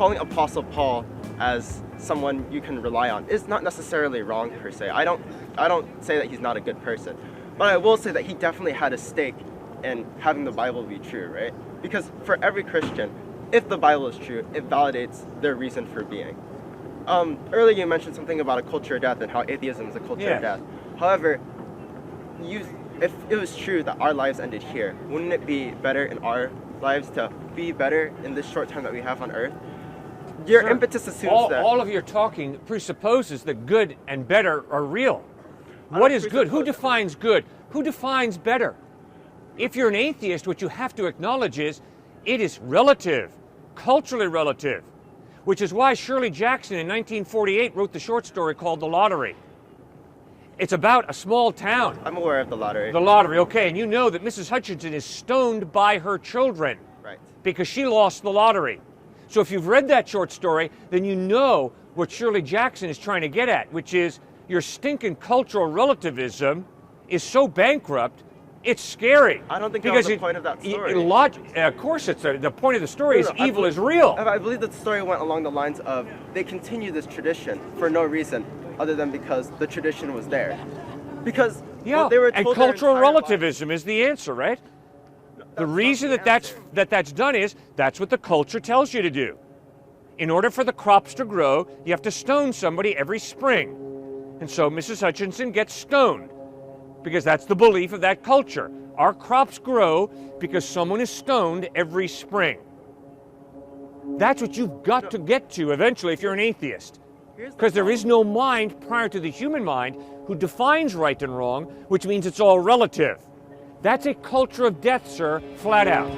calling Apostle Paul as someone you can rely on is not necessarily wrong per se. I don't say that he's not a good person, but I will say that he definitely had a stake in having the Bible be true, right? Because for every Christian, if the Bible is true, it validates their reason for being. Earlier you mentioned something about a culture of death and how atheism is a culture of death. However, if it was true that our lives ended here, wouldn't it be better in our lives to be better in this short time that we have on earth? Your impetus assumes that all of your talking presupposes that good and better are real. What is good? Who defines good? Who defines better? If you're an atheist, what you have to acknowledge is it is relative, culturally relative, which is why Shirley Jackson in 1948 wrote the short story called The Lottery. It's about a small town. I'm aware of The Lottery. The Lottery, okay, and you know that Mrs. Hutchinson is stoned by her children. Right. Because she lost the lottery. So if you've read that short story, then you know what Shirley Jackson is trying to get at, which is your stinking cultural relativism is so bankrupt, it's scary. I don't think that was the point of that story. Of course, the point of the story is evil is real. I believe that the story went along the lines of they continue this tradition for no reason other than because the tradition was there. Because yeah, they were told and cultural relativism is the answer, right? The reason that's done is that's what the culture tells you to do. In order for the crops to grow, you have to stone somebody every spring. And so Mrs. Hutchinson gets stoned because that's the belief of that culture. Our crops grow because someone is stoned every spring. That's what you've got to get to eventually if you're an atheist. Because there is no mind prior to the human mind who defines right and wrong, which means it's all relative. That's a culture of death, sir, flat out.